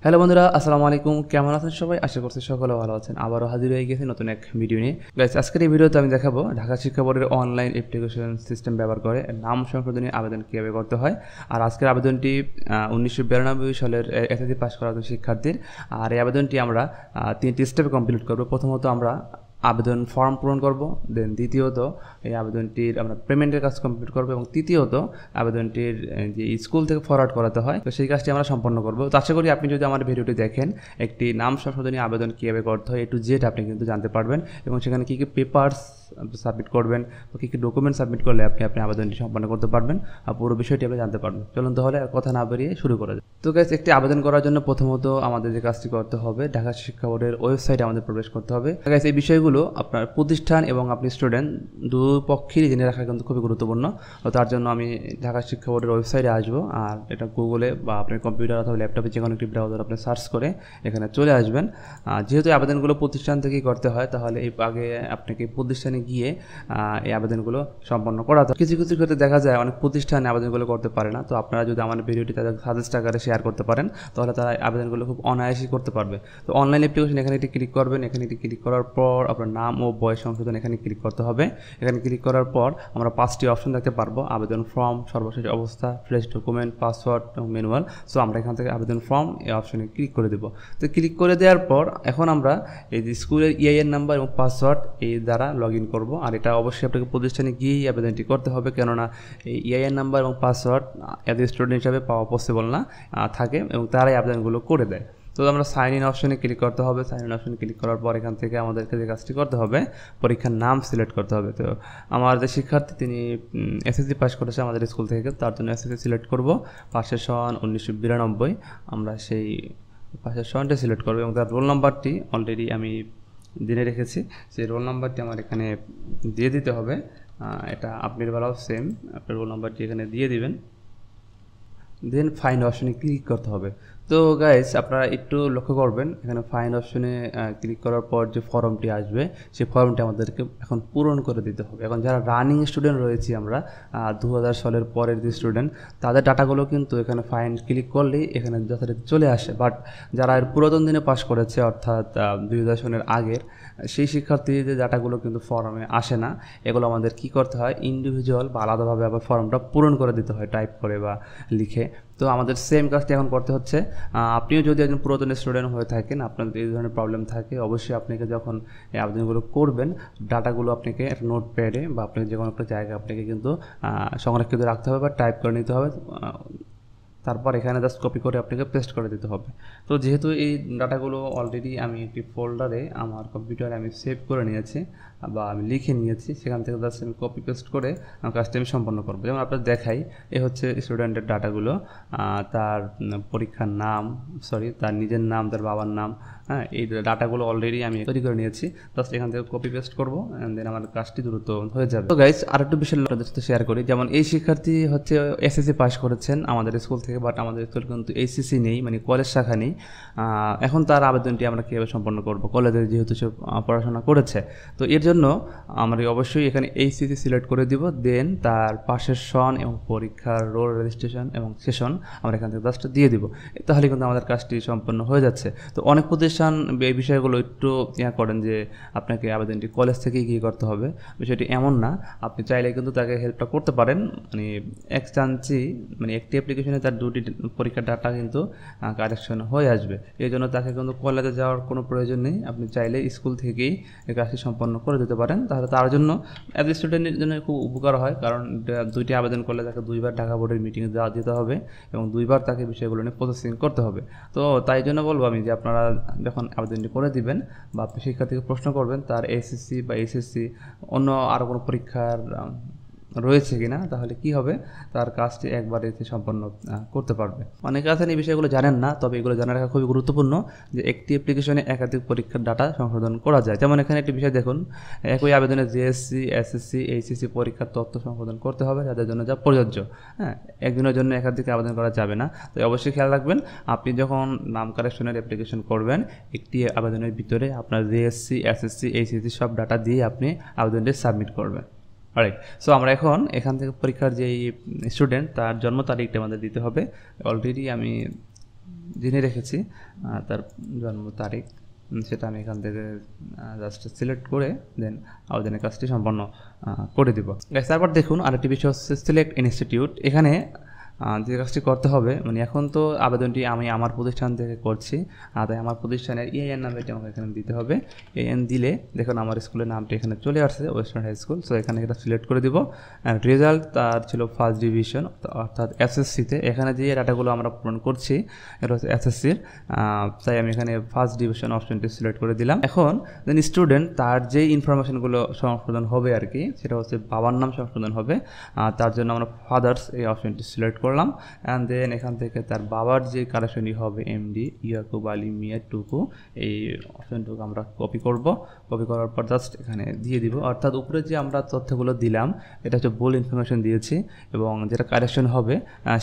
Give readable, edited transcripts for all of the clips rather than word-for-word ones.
Hello বন্ধুরা, আসসালামু আলাইকুম। কেমন আছেন সবাই? আশা করছি সকলে ভালো আছেন। আবারও হাজির হয়ে গেছি নতুন এক ভিডিও নিয়ে। গাইস, আজকের এই ভিডিওতে আমি দেখাবো ঢাকা শিক্ষা বোর্ডের অনলাইন অ্যাপ্লিকেশন সিস্টেম ব্যবহার করে নাম সংশোধনী আবেদন কীভাবে করতে হয়। আর আজকের আবেদনটি 1992 সালের এসএসসি পাস করা শিক্ষার্থীর। আর এই আবেদনটি আমরা 3টি স্টেপে কমপ্লিট করব। প্রথমত আমরা আবেদন ফর্ম পূরণ করব, দেন দ্বিতীয়ত এই আবেদনটির আমরা পেমেন্টের কাজ কমপ্লিট করব, এবং তৃতীয়ত আবেদনটির যে স্কুল থেকে ফরওয়ার্ড করাতে হয় তো সেই কাজটি আমরা সম্পন্ন করব। তো আশা করি আপনি যদি আমার ভিডিওটি দেখেন, একটি নাম সংশোধনী আবেদন কীভাবে করতে হয় A to Z আপনি কিন্তু জানতে পারবেন, এবং সেখানে কী কী পেপারস সাবমিট করবেন বা কী কী ডকুমেন্ট সাবমিট করলে আপনি আবেদনটি সম্পন্ন করতে পারবেন আর পুরো বিষয়টি আপনি জানতে পারবেন। চলুন তাহলে আর কথা না বেরিয়ে শুরু করা যায়। তো গাইস, একটি আবেদন করার জন্য প্রথমত আমাদের যে কাজটি করতে হবে, ঢাকা শিক্ষা বোর্ডের ওয়েবসাইটে আমাদের প্রবেশ করতে হবে। গাইস, এই বিষয়গুলো আপনার প্রতিষ্ঠান এবং আপনি স্টুডেন্ট দুপক্ষেরই জেনে রাখা কিন্তু খুবই গুরুত্বপূর্ণ। তো তার জন্য আমি ঢাকা শিক্ষা বোর্ডের ওয়েবসাইটে আসবো, আর এটা গুগলে বা আপনার কম্পিউটার অথবা ল্যাপটপে যে কোনো একটি ব্রাউজার আপনি সার্চ করে এখানে চলে আসবেন। যেহেতু আবেদনগুলো প্রতিষ্ঠান থেকেই করতে হয়, তাহলে এই আগে আপনাকে প্রতিষ্ঠানে গিয়ে এই আবেদনগুলো সম্পন্ন করাতে হয়। কিছু কিছু ক্ষেত্রে দেখা যায় অনেক প্রতিষ্ঠানে আবেদনগুলো করতে পারে না। তো আপনারা যদি আমার ভিডিওটি তাদের সাজেস্ট আকারে শেয়ার করতে পারেন, তাহলে তারা আবেদনগুলো খুব অনায়াসই করতে পারবে। তো অনলাইন অ্যাপ্লিকেশন এখানে একটি ক্লিক করবেন। এখানে একটি ক্লিক করার পর আপনার নাম ও বয়স সংশোধন এখানে ক্লিক করতে হবে। এখানে ক্লিক করার পর আমরা 5টি অপশন দেখতে পারবো: আবেদন ফর্ম, সর্বশেষ অবস্থা, ফ্রেশ ডকুমেন্ট, পাসওয়ার্ড এবং ম্যানুয়াল। সো আমরা এখান থেকে আবেদন ফর্ম এই অপশনে ক্লিক করে দেবো। তো ক্লিক করে দেওয়ার পর এখন আমরা এই যে স্কুলের EIN নাম্বার এবং পাসওয়ার্ড এই দ্বারা লগ ইন করবো। আর এটা অবশ্যই আপনাকে প্রতিষ্ঠানে গিয়েই আবেদনটি করতে হবে, কেননা এই EIN নাম্বার এবং পাসওয়ার্ড এত স্টুডেন্ট হিসাবে পাওয়া পসিবল না থাকে, এবং তারাই আবেদনগুলো করে দেয়। তো আমরা সাইন ইন অপশনে ক্লিক করতে হবে। সাইন ইন অপশনে ক্লিক করার পর এখান থেকে আমাদেরকে যে কাজটি করতে হবে, পরীক্ষার নাম সিলেক্ট করতে হবে। তো আমার যে শিক্ষার্থী তিনি এসএসসি পাস করেছে আমাদের স্কুল থেকে, তার জন্য এসএসসি সিলেক্ট করব। পাশের সন 1992 আমরা সেই পাশের সনটা সিলেক্ট করবো, এবং তার রোল নাম্বারটি অলরেডি আমি জেনে রেখেছি। সেই রোল নাম্বারটি আমার এখানে দিয়ে দিতে হবে। এটা আপনার বেলাও সেম, আপনার রোল নাম্বারটি এখানে দিয়ে দিবেন। দেন ফাইন্ড অপশনে ক্লিক করতে হবে। তো গাইস, আপনারা একটু লক্ষ্য করবেন, এখানে ফাইন্ড অপশনে ক্লিক করার পর যে ফর্মটি আসবে, সেই ফর্মটি আমাদেরকে এখন পূরণ করে দিতে হবে। এখন যারা রানিং স্টুডেন্ট রয়েছি আমরা 2000 সালের পরের যে স্টুডেন্ট, তাদের ডাটাগুলো কিন্তু এখানে ফাইন্ড ক্লিক করলেই এখানে যথারীতি চলে আসে। বাট যারা এর পুরাতন দিনে পাস করেছে, অর্থাৎ 2000 সনের আগের, সেই শিক্ষার্থীদের ডাটাগুলো কিন্তু ফর্মে আসে না। এগুলো আমাদের কি করতে হয়, ইন্ডিভিজুয়াল বা আলাদাভাবে আবার ফর্মটা পূরণ করে দিতে হয়, টাইপ করে বা লিখে। তো আমাদের সেম কাজটি এখন করতে হচ্ছে। আপনিও যদি একজন পুরাতন স্টুডেন্ট হয়ে থাকেন, আপনার এই ধরনের প্রবলেম থাকে, অবশ্যই আপনাকে যখন এই আবেদনগুলো করবেন, ডাটাগুলো আপনাকে একটা নোট প্যাডে বা আপনাকে যে কোনো একটা জায়গায় আপনাকে কিন্তু সংরক্ষিত রাখতে হবে বা টাইপ করে নিতে হবে। তারপর এখানে জাস্ট কপি করে আপনাকে পেস্ট করে দিতে হবে। তো যেহেতু এই ডাটাগুলো অলরেডি আমি একটি ফোল্ডারে আমার কম্পিউটারে আমি সেভ করে নিয়েছি বা আমি লিখে নিয়েছি, সেখান থেকে জাস্ট আমি কপি পেস্ট করে আমার কাজটা আমি সম্পন্ন করবো। যেমন আপনার দেখাই, এ হচ্ছে স্টুডেন্টের ডাটাগুলো। তার পরীক্ষার নাম, তার নিজের নাম, তার বাবার নাম, এই ডাটাগুলো অলরেডি আমি তৈরি করে নিয়েছি। জাস্ট এখান থেকে কপি পেস্ট করবো, দেন আমার কাজটি দ্রুত হয়ে যাবে। তো গাইস, আর একটু বিষয় আপনাদের সাথে শেয়ার করি। যেমন এই শিক্ষার্থী হচ্ছে এসএসসি পাস করেছেন আমাদের স্কুল থেকে, বাট আমাদের স্কুল কিন্তু এইচএসসি নেই, মানে কলেজ শাখা নেই। এখন তার আবেদনটি আমরা কীভাবে সম্পন্ন করবো, কলেজে যেহেতু সে পড়াশোনা করেছে। তো এর জন্য আমরা অবশ্যই এখানে এইচএসসি সিলেক্ট করে দিব। দেন তার পাশের সন এবং পরীক্ষার রোল রেজিস্ট্রেশন এবং সেশন আমরা এখান থেকে জাস্ট দিয়ে দিব। তাহলে কিন্তু আমাদের কাজটি সম্পন্ন হয়ে যাচ্ছে। তো অনেক প্রতিষ্ঠান এই বিষয়গুলো একটু করেন যে আপনাকে আবেদনটি কলেজ থেকেই গিয়ে করতে হবে। বিষয়টি এমন না, আপনি চাইলে কিন্তু তাকে হেল্পটা করতে পারেন। মানে এক চান্সই, মানে একটি অ্যাপ্লিকেশনে তার দুটি পরীক্ষার ডাটা কিন্তু কারেকশন হয়ে আসবে। এই জন্য তাকে কিন্তু কলেজে যাওয়ার কোনো প্রয়োজন নেই। আপনি চাইলে স্কুল থেকেই এই কাজটি সম্পন্ন করে দিতে পারেন। তাহলে তার জন্য অ্যাজ এ স্টুডেন্টের জন্য খুব উপকার হয়, কারণ দুইটি আবেদন করলে তাকে 2বার ঢাকা বোর্ডের মিটিংয়ে যেতে হবে এবং 2বার তাকে বিষয়গুলো নিয়ে প্রসেসিং করতে হবে। তো তাই জন্য বলবো আমি যে আপনারা যখন আবেদনটি করে দিবেন বা আপনি শিক্ষার্থীকে প্রশ্ন করবেন তার এসএসসি বা এইচএসসি অন্য আরও কোনো পরীক্ষার রয়েছে কিনা, তাহলে কি হবে, তার কাজটি একবারে সম্পন্ন করতে পারবে। অনেকে আছেন এই বিষয়গুলো জানেন না, তবে এগুলো জানা রাখা খুবই গুরুত্বপূর্ণ যে একটি অ্যাপ্লিকেশনে একাধিক পরীক্ষার ডাটা সংশোধন করা যায়। যেমন এখানে একটি বিষয় দেখুন, একই আবেদনে জিএসসি, এসএসসি, এইচএসসি পরীক্ষার তথ্য সংশোধন করতে হবে, তাদের জন্য যা প্রযোজ্য। একজনের জন্য একাধিক আবেদন করা যাবে না। তো অবশ্যই খেয়াল রাখবেন, আপনি যখন নাম কারেকশনের অ্যাপ্লিকেশন করবেন, একটি আবেদনের ভিতরে আপনার জিএসসি, এসএসসি, এইচএসসি সব ডাটা দিয়ে আপনি আবেদনটি সাবমিট করবেন। রাইট। সো আমরা এখান থেকে পরীক্ষার যেই স্টুডেন্ট, তার জন্ম তারিখটা আমাদের দিতে হবে। অলরেডি আমি জেনে রেখেছি, তার জন্ম তারিখ, সেটা আমি এখান থেকে জাস্ট সিলেক্ট করে দেন আবেদনের কাজটি সম্পন্ন করে দিব। তারপর দেখুন আরেকটি বিষয় হচ্ছে সিলেক্ট ইনস্টিটিউট। এখানে যে কাজটি করতে হবে, মানে এখন তো আবেদনটি আমি আমার প্রতিষ্ঠান থেকে করছি, তাই আমার প্রতিষ্ঠানের EIN নাম্বারটি আমাকে এখানে দিতে হবে। EIN দিলে দেখুন আমার স্কুলের নামটি এখানে চলে আসছে, ওয়েস্টার্ন হাই স্কুল। সো এখানে এটা সিলেক্ট করে দিব। অ্যান্ড রেজাল্ট তার ছিল ফার্স্ট ডিভিশন, অর্থাৎ SSCতে। এখানে যে ডাটাগুলো আমরা পূরণ করছি এটা হচ্ছে SSCর, তাই আমি এখানে ফার্স্ট ডিভিশন অপশনটি সিলেক্ট করে দিলাম। এখন দেন স্টুডেন্ট তার যে ইনফরমেশনগুলো সংশোধন হবে আর কি, সেটা হচ্ছে বাবার নাম সংশোধন হবে। তার জন্য আমরা ফাদার্স এই অপশনটি সিলেক্ট করলাম। অ্যান্ড দেন এখান থেকে তার বাবার যে কারেকশনই হবে MD ইয়াকুব আলী মিয়া টুকু, এই অপশনটুকু আমরা কপি করব। কপি করার পর জাস্ট এখানে দিয়ে দিব। অর্থাৎ উপরে যে আমরা তথ্যগুলো দিলাম এটা হচ্ছে ভুল ইনফরমেশন দিয়েছি, এবং যেটা কারেকশন হবে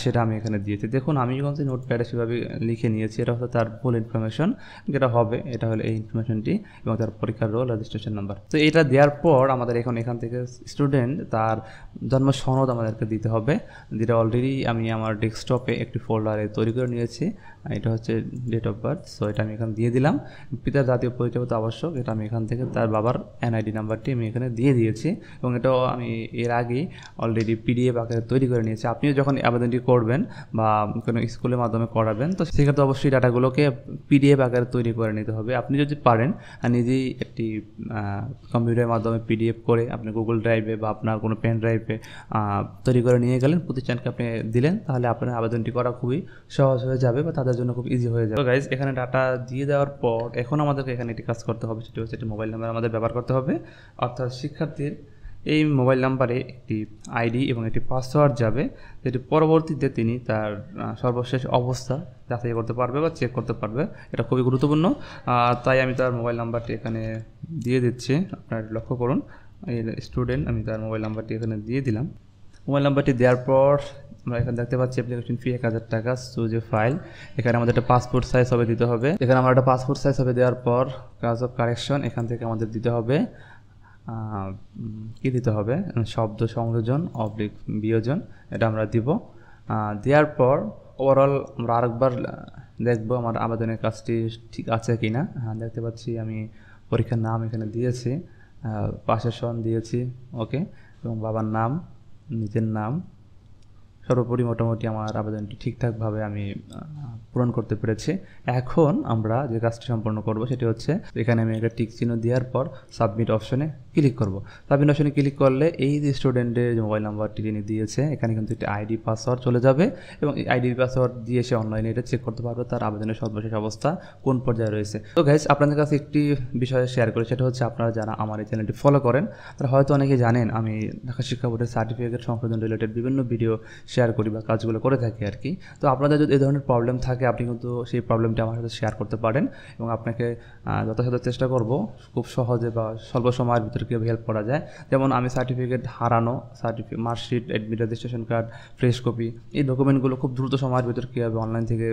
সেটা আমি এখানে দিয়েছি। দেখুন আমি যখন নোটপ্যাডে সেভাবে লিখে নিয়েছি, এটা হচ্ছে তার ভুল ইনফরমেশন, যেটা হবে এটা হলো এই ইনফরমেশনটি এবং তার পরীক্ষার রোল, রেজিস্ট্রেশন নাম্বার। তো এটা দেওয়ার পর আমাদের এখান থেকে স্টুডেন্ট তার জন্ম সনদ আমাদেরকে দিতে হবে, যেটা অলরেডি আমি আমার ডেস্কটপে একটি ফোল্ডারে তৈরি করে নিয়েছি। এটা হচ্ছে ডেট অফ বার্থ। সো এটা আমি এখানে দিয়ে দিলাম। পিতার জাতীয় পরিচয়পত্র আবশ্যক, এটা আমি এখান থেকে তার বাবার NID নাম্বারটি আমি এখানে দিয়ে দিয়েছি, এবং এটাও আমি এর আগেই অলরেডি PDF আকারে তৈরি করে নিয়েছি। আপনিও যখন আবেদনটি করবেন বা কোনো স্কুলের মাধ্যমে করাবেন, তো সেক্ষেত্রে অবশ্যই ডাটাগুলোকে PDF আকারে তৈরি করে নিতে হবে। আপনি যদি পারেন নিজেই একটি কম্পিউটারের মাধ্যমে PDF করে আপনি গুগল ড্রাইভে বা আপনার কোনো পেন ড্রাইভে তৈরি করে নিয়ে গেলেন, প্রতিষ্ঠানকে আপনি দিলেন, তাহলে আপনার আবেদনটি করা খুবই সহজ হয়ে যাবে বা তাদের জন্য খুব ইজি হয়ে যাবে। তো গাইজ এখানে ডাটা দিয়ে দেওয়ার পর এখন আমাদেরকে এখানে একটি কাজ করতে হবে, সেটি হচ্ছে একটি মোবাইল নাম্বার আমাদের ব্যবহার করতে হবে। অর্থাৎ শিক্ষার্থীর এই মোবাইল নাম্বারে একটি ID এবং একটি পাসওয়ার্ড যাবে, যেটি পরবর্তীতে তিনি তার সর্বশেষ অবস্থা যাচাই করতে পারবে বা চেক করতে পারবে। এটা খুবই গুরুত্বপূর্ণ, তাই আমি তার মোবাইল নাম্বারটি এখানে দিয়ে দিচ্ছি। আপনারা লক্ষ্য করুন, এই স্টুডেন্ট, আমি তার মোবাইল নাম্বারটি এখানে দিয়ে দিলাম। মোবাইল নাম্বারটি দেওয়ার পর আমরা এখানে দেখতে পাচ্ছি অ্যাপ্লিকেশন ফি 1000 টাকা, চুজ এ ফাইল। এখানে আমাদের একটা পাসপোর্ট সাইজ হবে দিতে হবে। এখানে আমরা একটা পাসপোর্ট সাইজ হবে দেওয়ার পর কাজ অফ কারেকশন, এখান থেকে আমাদের দিতে হবে কি দিতে হবে, শব্দ সংযোজন বিয়োজন, এটা আমরা দিব। দেওয়ার পর ওভারঅল আমরা আরেকবার দেখবো আমার আবেদনের কাজটি ঠিক আছে কি না। দেখতে পাচ্ছি আমি পরীক্ষার নাম এখানে দিয়েছি, পাশের সন দিয়েছি, ওকে, এবং বাবার নাম, নিজের নাম, সর্বোপরি মোটামুটি আমার আবেদনটি ঠিকঠাকভাবে আমি পূরণ করতে পেরেছি। এখন আমরা যে কাজটি সম্পন্ন করব সেটি হচ্ছে এখানে আমি একটা টিক চিহ্ন দেওয়ার পর সাবমিট অপশনে ক্লিক করব। সাবমিট অপশনে ক্লিক করলে এই যে স্টুডেন্টের যে মোবাইল নাম্বারটি যিনি দিয়েছে, এখানে কিন্তু একটি ID পাসওয়ার্ড চলে যাবে, এবং এই ID পাসওয়ার্ড দিয়ে সে অনলাইনে এটা চেক করতে পারবে তার আবেদনের সর্বশেষ অবস্থা কোন পর্যায়ে রয়েছে। তো গাইস আপনাদের কাছে একটি বিষয় শেয়ার করি, সেটা হচ্ছে আপনারা যারা আমার এই চ্যানেলটি ফলো করেন তারা হয়তো অনেকে জানেন আমি ঢাকা শিক্ষা বোর্ডের সার্টিফিকেট সংশোধন রিলেটেড বিভিন্ন ভিডিও শেয়ার করি বা কাজগুলো করে থাকি আর কি। তো আপনাদের যদি এই ধরনের প্রবলেম থাকে আপনি কিন্তু সেই প্রবলেমটি আমার সাথে শেয়ার করতে পারেন, এবং আপনাকে যথাযথ চেষ্টা করব খুব সহজে বা স্বল্প সময়ের ভিতরে কীভাবে হেল্প করা যায়। যেমন আমি সার্টিফিকেট হারানো, marksheet, admit registration card, fresh copy, এই ডকুমেন্টগুলো খুব দ্রুত সময়ের ভিতরে কীভাবে অনলাইন থেকে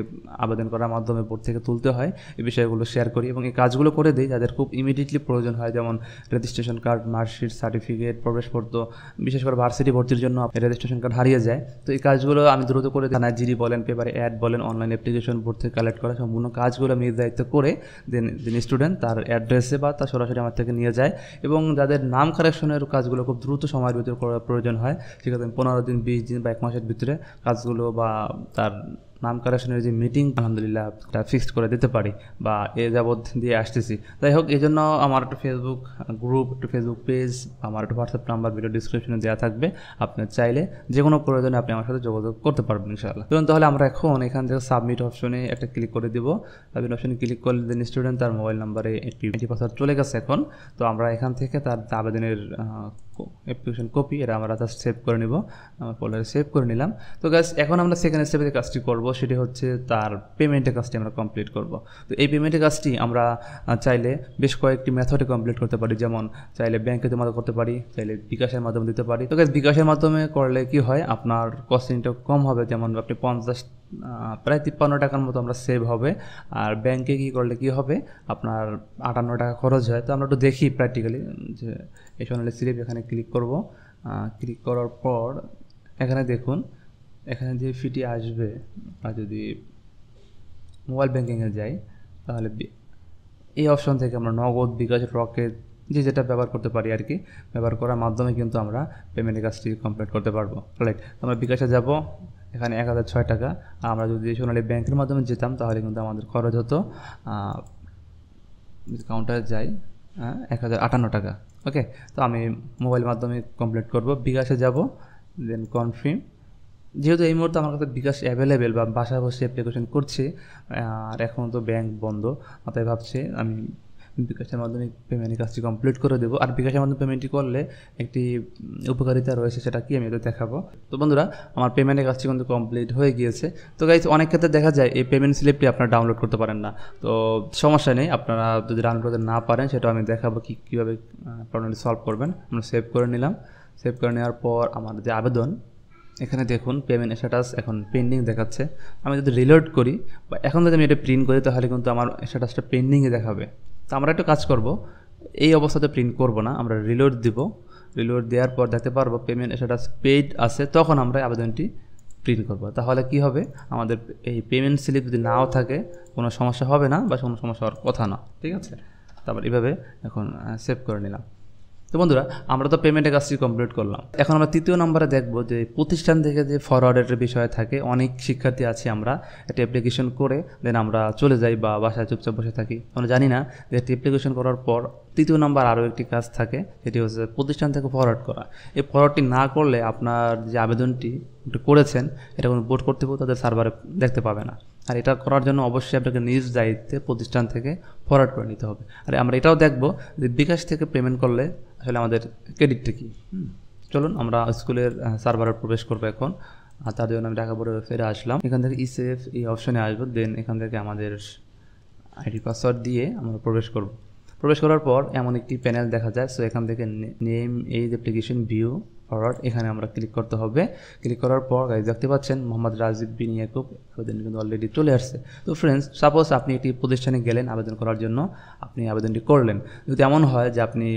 আবেদন করার মাধ্যমে বোর্ড থেকে তুলতে হয়, এই বিষয়গুলো শেয়ার করি এবং এই কাজগুলো করে দিই যাদের খুব ইমিডিয়েটলি প্রয়োজন হয়, যেমন রেজিস্ট্রেশন কার্ড, মার্কশিট, সার্টিফিকেট, প্রবেশপত্র, বিশেষ করে ভার্সিটি ভর্তির জন্য রেজিস্ট্রেশন কার্ড হারিয়ে যায়। তো এই কাজগুলো আমি দ্রুত করে দিই। থানায় জিডি বলেন, পেপারে অ্যাড বলেন, অনলাইন অ্যাপ্লিকেশন বোর্ড থেকে কালেক্ট করা সম্পূর্ণ কাজগুলো আমি দায়িত্ব করে দেন স্টুডেন্ট তার অ্যাড্রেসে বা তার সরাসরি আমার থেকে নিয়ে যায়। এবং যাদের নাম কারেকশনের কাজগুলো খুব দ্রুত সময়ের ভিতরে করার প্রয়োজন হয়, সেক্ষেত্রে 15 দিন, 20 দিন বা 1 মাসের ভিতরে কাজগুলো বা তার নাম কারেকশনের যে মিটিং আলহামদুলিল্লাহ এটা ফিক্সড করে দিতে পারি বা এ যাবৎ দিয়ে আসতেছি। যাই হোক, এই জন্য আমার একটা ফেসবুক গ্রুপ, একটা ফেসবুক পেজ, আমার একটা হোয়াটসঅ্যাপ নাম্বার ভিডিও ডিসক্রিপশনে দেওয়া থাকবে। আপনার চাইলে যে কোনো প্রয়োজনে আপনি আমার সাথে যোগাযোগ করতে পারবেন ইনশাআল্লাহ। ধরুন তাহলে আমরা এখন এখান থেকে সাবমিট অপশনে একটা ক্লিক করে দিব। সাবমিট অপশনে ক্লিক করলে দেন স্টুডেন্ট তার মোবাইল নাম্বারে একটি পাসওয়ার্ড চলে গেছে এখন। তো আমরা এখান থেকে তার আবেদনের অ্যাপ্লিকেশন কপি এটা আমরা জাস্ট সেভ করে নিব, ফোল্ডারে সেভ করে নিলাম। তো গাইস এখন আমরা সেকেন্ড স্টেপে যে কাজটি করব সেটি হচ্ছে তার পেমেন্টের কাজটি আমরা কমপ্লিট করব। তো এই পেমেন্টের কাজটি আমরা চাইলে বেশ কয়েকটি মেথডে কমপ্লিট করতে পারি, যেমন চাইলে ব্যাংকের মাধ্যমে করতে পারি, চাইলে বিকাশের মাধ্যমে দিতে পারি। তো গাইস বিকাশের মাধ্যমে করলে কি হয়, আপনার কস্টিংটা কম হবে, যেমন আপনি প্রায় 53 টাকার মতো আমরা সেভ হবে। আর ব্যাংকে কী করলে কি হবে, আপনার 58 টাকা খরচ হয়। তো আমরা একটু দেখি প্র্যাকটিক্যালি যে এই সোনালী স্লিপ এখানে ক্লিক করব। ক্লিক করার পর এখানে দেখুন, এখানে যে ফিটি আসবে, আর যদি মোবাইল ব্যাঙ্কিংয়ে যাই, তাহলে এই অপশন থেকে আমরা নগদ, বিকাশ, রকেট যেটা ব্যবহার করতে পারি আর কি, ব্যবহার করার মাধ্যমে কিন্তু আমরা পেমেন্টের কাজটি কমপ্লিট করতে পারবো। রাইট, আমরা বিকাশে যাব, এখানে 1006 টাকা। আর আমরা যদি সোনালী ব্যাংকের মাধ্যমে যেতাম তাহলে কিন্তু আমাদের খরচ হতো কাউন্টারে যাই 1058 টাকা। ওকে, তো আমি মোবাইল মাধ্যমে কমপ্লিট করব। বিকাশে যাব, দেন কনফার্ম। যেহেতু এই মুহূর্তে আমার কাছে বিকাশ অ্যাভেলেবেল বা বাসায় বসে অ্যাপ্লিকেশন করছি, আর এখন তো ব্যাংক বন্ধ, তাই ভাবছি আমি বিকাশের মাধ্যমে পেমেন্টের কাজটি কমপ্লিট করে দেবো। আর বিকাশের মাধ্যমে পেমেন্টটি করলে একটি উপকারিতা রয়েছে, সেটা কি আমি এদের দেখাবো। তো বন্ধুরা, আমার পেমেন্টের কাজটি কিন্তু কমপ্লিট হয়ে গিয়েছে। তো গাইজ, অনেক ক্ষেত্রে দেখা যায় এই পেমেন্ট স্লিপটি আপনারা ডাউনলোড করতে পারেন না, তো সমস্যা নেই, আপনারা যদি ডাউনলোড করতে না পারেন সেটাও আমি দেখাবো কীভাবে প্রবলেমটি সলভ করবেন। আমরা সেভ করে নিলাম। সেভ করে নেওয়ার পর আমার যে আবেদন, এখানে দেখুন পেমেন্ট স্ট্যাটাস এখন পেন্ডিং দেখাচ্ছে। আমি যদি রিলোড করি বা এখন যদি আমি এটা প্রিন্ট করি তাহলে কিন্তু আমার স্ট্যাটাসটা পেন্ডিংয়ে দেখাবে। তো আমরা একটা কাজ করব, এই অবস্থাতে প্রিন্ট করব না, আমরা রিলোড দিব। রিলোড দেওয়ার পর দেখতে পারবো পেমেন্ট স্ট্যাটাস পেইড আছে, তখন আমরা আবেদনটি প্রিন্ট করব। তাহলে কি হবে, আমাদের এই পেমেন্ট স্লিপ যদি নাও থাকে কোনো সমস্যা হবে না বা কোনো সমস্যা হওয়ার কথা না। ঠিক আছে, তারপর এইভাবে এখন সেভ করে নিলাম। তো বন্ধুরা, আমরা তো পেমেন্টের কাজটি কমপ্লিট করলাম। এখন আমরা তৃতীয় নম্বরে দেখব যে প্রতিষ্ঠান থেকে যে ফরওয়ার্ডের বিষয় থাকে। অনেক শিক্ষার্থী আছি আমরা একটা অ্যাপ্লিকেশন করে দেন আমরা চলে যাই বা বাসায় চুপচাপ বসে থাকি, আমরা জানি না যে একটি অ্যাপ্লিকেশন করার পর তৃতীয় নম্বর আরও একটি কাজ থাকে, সেটি হচ্ছে প্রতিষ্ঠান থেকে ফরওয়ার্ড করা। এই ফরওয়ার্ডটি না করলে আপনার যে আবেদনটি করেছেন এটা কোনো বোর্ড কর্তৃপক্ষ তাদের সার্ভারে দেখতে পাবে না। আর এটা করার জন্য অবশ্যই আপনাকে নিজ দায়িত্বে প্রতিষ্ঠান থেকে ফরওয়ার্ড করে নিতে হবে। আর আমরা এটাও দেখব যে বিকাশ থেকে পেমেন্ট করলে আসলে আমাদের ক্রেডিটটা কী। চলুন আমরা স্কুলের সার্ভারে প্রবেশ করবো এখন। আর তার জন্য আমি ঢাকা বোর্ডের ওয়েবসাইটে আসলাম। এখান থেকে ইসেফ এই অপশনে আসবো, দেন এখান থেকে আমাদের আইডি পাসওয়ার্ড দিয়ে আমরা প্রবেশ করব। প্রবেশ করার পর এমন একটি প্যানেল দেখা যায়। সো এখান থেকে নেম এই অ্যাপ্লিকেশন ভিউ ফরওয়ার্ড, এখানে আমরা ক্লিক করতে হবে। ক্লিক করার পর গাইজ দেখতে পাচ্ছেন মোহাম্মদ রাজিব বিন ইয়াকুব আবেদন কিন্তু অলরেডি চলে আসছে। তো ফ্রেন্ডস, সাপোজ আপনি একটি প্রতিষ্ঠানে গেলেন আবেদন করার জন্য, আপনি আবেদনটি করলেন। যদি এমন হয় যে আপনি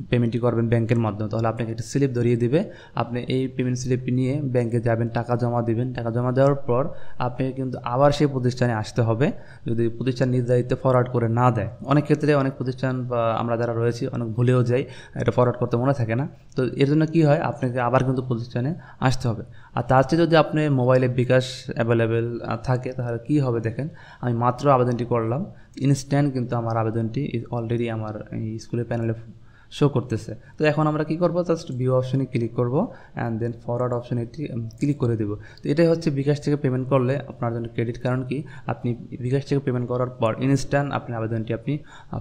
পেমেন্টটি করবেন ব্যাংকের মাধ্যমে, তাহলে আপনাকে একটা স্লিপ ধরিয়ে দিবে। আপনি এই পেমেন্ট স্লিপটি নিয়ে ব্যাংকে যাবেন, টাকা জমা দিবেন। টাকা জমা দেওয়ার পর আপনি কিন্তু আবার সেই প্রতিষ্ঠানে আসতে হবে, যদি প্রতিষ্ঠান নিজ দায়িত্বে ফরওয়ার্ড করে না দেয়। অনেক ক্ষেত্রে অনেক প্রতিষ্ঠান বা আমরা যারা রয়েছি অনেক ভুলেও যাই, এটা ফরওয়ার্ড করতে মনে থাকে না। তো এর জন্য কী হয়, আপনাকে আবার কিন্তু প্রতিষ্ঠানে আসতে হবে। আর তার চেয়ে যদি আপনি মোবাইলে বিকাশ অ্যাভেলেবেল থাকে তাহলে কী হবে দেখেন, আমি মাত্র আবেদনটি করলাম, ইনস্ট্যান্ট কিন্তু আমার আবেদনটি অলরেডি আমার এই স্কুলের প্যানেলে শো করতেছে। তো এখন আমরা কী করবো, জাস্ট ভিউ অপশনে ক্লিক করব অ্যান্ড দেন ফরওয়ার্ড অপশনে এটি ক্লিক করে দেবো। তো এটাই হচ্ছে বিকাশ থেকে পেমেন্ট করলে আপনার জন্য ক্রেডিট। কারণ কি, আপনি বিকাশ থেকে পেমেন্ট করার পর ইনস্ট্যান্ট আপনি আবেদনটি আপনি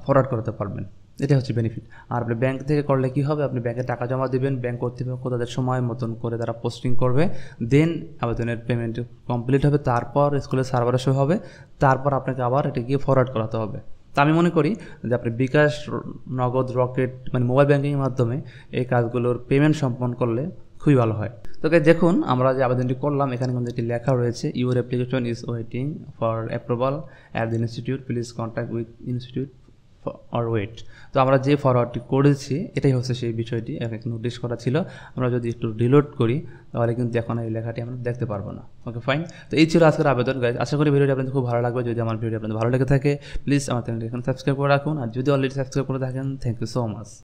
ফরওয়ার্ড করতে পারবেন। এটাই হচ্ছে বেনিফিট। আর আপনি ব্যাংক থেকে করলে কী হবে, আপনি ব্যাংকে টাকা জমা দেবেন, ব্যাংক কর্তৃপক্ষ তাদের সময় মতন করে তারা পোস্টিং করবে, দেন আবেদনের পেমেন্ট কমপ্লিট হবে, তারপর স্কুলের সার্ভারে শো হবে, তারপর আপনাকে আবার এটা গিয়ে ফরওয়ার্ড করাতে হবে। তা আমি মনে করি যে আপনি বিকাশ, নগদ, রকেট মানে মোবাইল ব্যাঙ্কিংয়ের মাধ্যমে এই কাজগুলোর পেমেন্ট সম্পন্ন করলে খুবই ভালো হয়। তো দেখুন আমরা যে আবেদনটি করলাম, এখানে কিন্তু একটি লেখা রয়েছে, your application is waiting for approval at the institute, please contact with institute or wait. তো আমরা যে ফরওয়ার্ডটি করেছি এটাই হচ্ছে সেই বিষয়টি, এখানে নোটিশ করা ছিল। আমরা যদি একটু রিলোড করি তাহলে কিন্তু এখন এই লেখাটি আমরা দেখতে পারবো না। Okay fine. তো এই ছিল আজকের আবেদন গাইজ। আশা করি ভিডিওটি আপনাদের খুব ভালো লাগবে। যদি আমার ভিডিও আপনাদের ভালো লেগে থাকে প্লিজ আমার চ্যানেলটি এখন সাবস্ক্রাইব করে রাখুন, আর যদি অলরেডি সাবস্ক্রাইব করে থাকেন থ্যাংক ইউ সো মাচ।